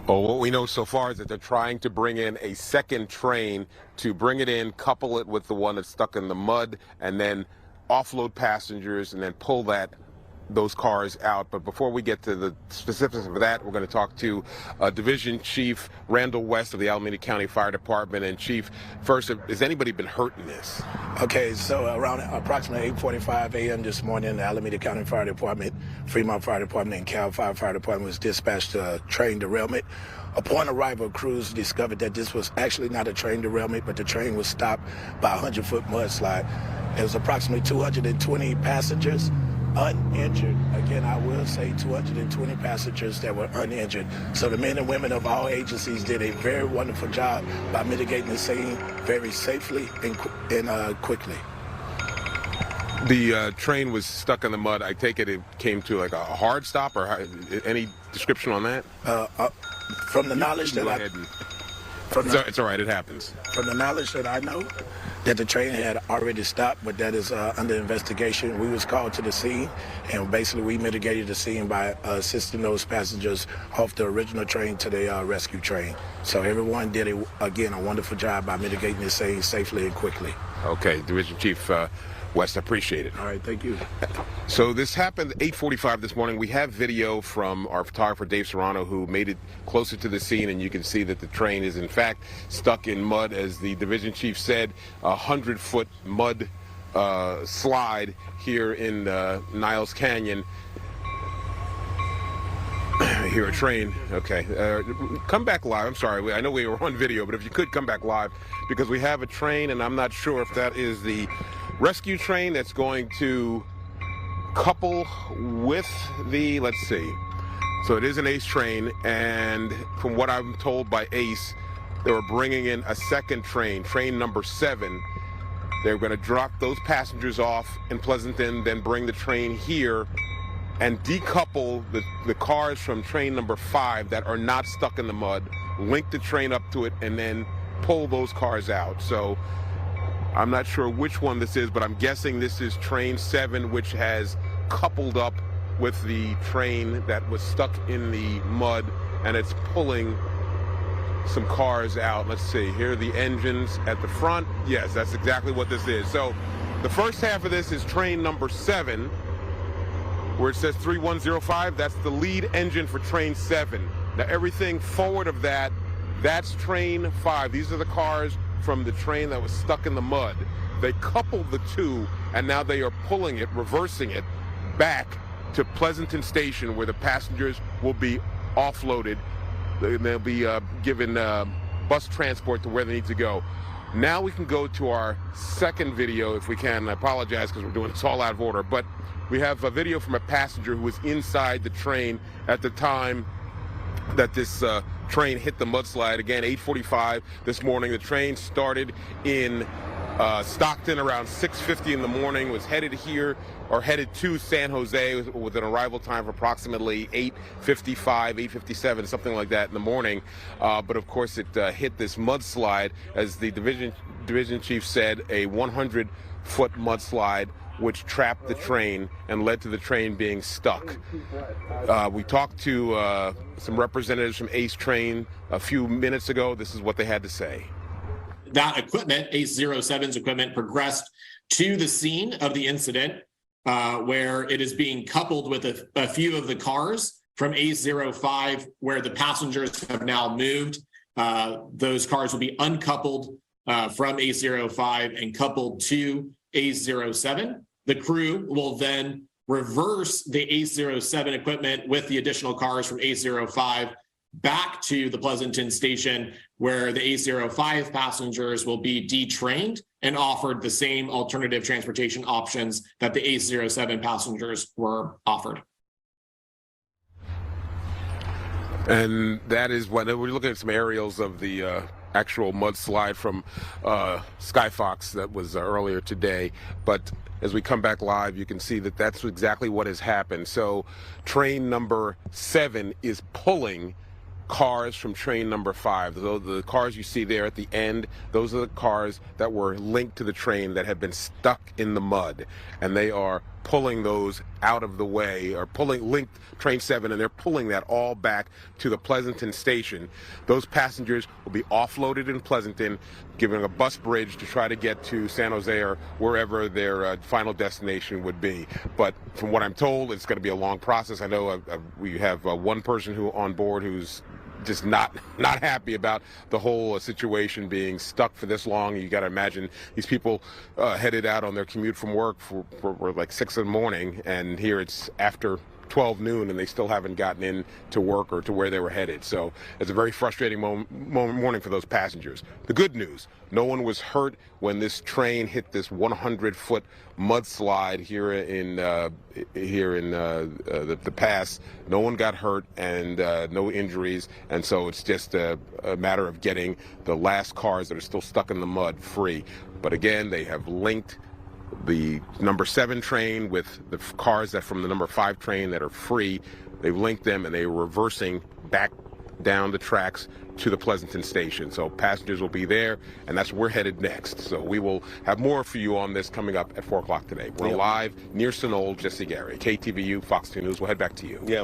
Well, what we know so far is that they're trying to bring in a second train to bring it in, couple it with the one that's stuck in the mud, and then offload passengers and then pull those cars out. But before we get to the specifics of that, we're going to talk to Division Chief Randall West of the Alameda County Fire Department. And Chief, first, has anybody been hurt in this? Okay, so around approximately 8:45 a.m. this morning, the Alameda County Fire Department, Fremont Fire Department, and Cal Fire Department was dispatched to a train derailment. Upon arrival, crews discovered that this was actually not a train derailment, but the train was stopped by a 100-foot mudslide. There was approximately 220 passengers uninjured. Again, I will say 220 passengers that were uninjured. So the men and women of all agencies did a very wonderful job by mitigating the scene very safely and quickly. The train was stuck in the mud. I take it came to like a hard stop, or any description on that? From the knowledge that it's all right, it happens. From the knowledge that I know, that the train had already stopped, but that is under investigation. We was called to the scene, and basically we mitigated the scene by assisting those passengers off the original train to the rescue train. So everyone did, again, a wonderful job by mitigating the scene safely and quickly. Okay, Division Chief West, appreciate it. All right, thank you. So this happened at 8:45 this morning. We have video from our photographer, Dave Serrano, who made it closer to the scene, and you can see that the train is, in fact, stuck in mud. As the division chief said, a 100-foot mud slide here in Niles Canyon. Here, a train. Okay. Come back live. I'm sorry. I know we were on video, but if you could come back live, because we have a train, and I'm not sure if that is the rescue train that's going to couple with the, let's see. So it is an ACE train, and from what I'm told by ACE, they were bringing in a second train, train number 7. They're going to drop those passengers off in Pleasanton, then bring the train here and decouple the cars from train number 5 that are not stuck in the mud, link the train up to it, and then pull those cars out. So I'm not sure which one this is, but I'm guessing this is train 7, which has coupled up with the train that was stuck in the mud, and it's pulling some cars out. Let's see, here are the engines at the front. Yes, that's exactly what this is. So the first half of this is train number 7, where it says 3105. That's the lead engine for train 7. Now everything forward of that, that's train 5. These are the cars from the train that was stuck in the mud. They coupled the two, and now they are pulling it, reversing it, back to Pleasanton Station, where the passengers will be offloaded. They'll be given bus transport to where they need to go. Now we can go to our second video, if we can. I apologize because we're doing this all out of order, but we have a video from a passenger who was inside the train at the time that this train hit the mudslide. Again, 8:45 this morning. The train started in Stockton around 6:50 in the morning, was headed here, or headed to San Jose with an arrival time of approximately 8:55, 8:57, something like that in the morning. But of course it hit this mudslide, as the division chief said, a 100-foot mudslide, which trapped the train and led to the train being stuck. We talked to some representatives from ACE Train a few minutes ago. This is what they had to say. That equipment, ACE 07's equipment, progressed to the scene of the incident, where it is being coupled with a few of the cars from ACE 05, where the passengers have now moved. Those cars will be uncoupled from ACE 05 and coupled to ACE 07. The crew will then reverse the ACE 07 equipment with the additional cars from ACE 05 back to the Pleasanton station, where the ACE 05 passengers will be detrained and offered the same alternative transportation options that the ACE 07 passengers were offered. And that is what we're looking at, some aerials of the actual mudslide from Skyfox that was earlier today. But as we come back live, you can see that that's exactly what has happened. So train number 7 is pulling cars from train number 5. The cars you see there at the end, those are the cars that were linked to the train that had been stuck in the mud, and they are pulling those out of the way, or linked train 7, and they're pulling that all back to the Pleasanton station. Those passengers will be offloaded in Pleasanton, given a bus bridge to try to get to San Jose or wherever their final destination would be. But from what I'm told, it's going to be a long process. I know we have one person who on board who's just not happy about the whole situation being stuck for this long. You got to imagine these people headed out on their commute from work for like 6 in the morning, and here it's after 12 noon and they still haven't gotten in to work or to where they were headed. So it's a very frustrating morning for those passengers. The good news, no one was hurt when this train hit this 100-foot mudslide here in the pass. No one got hurt and no injuries, and so it's just a matter of getting the last cars that are still stuck in the mud free. But again, they have linked the number 7 train with the cars that from the number 5 train that are free. They've linked them and they're reversing back down the tracks to the Pleasanton station. So passengers will be there, and that's where we're headed next. So we will have more for you on this coming up at 4 o'clock today. We're live near Sunol. Jesse Gary, KTVU, Fox 2 News. We'll head back to you. Yeah.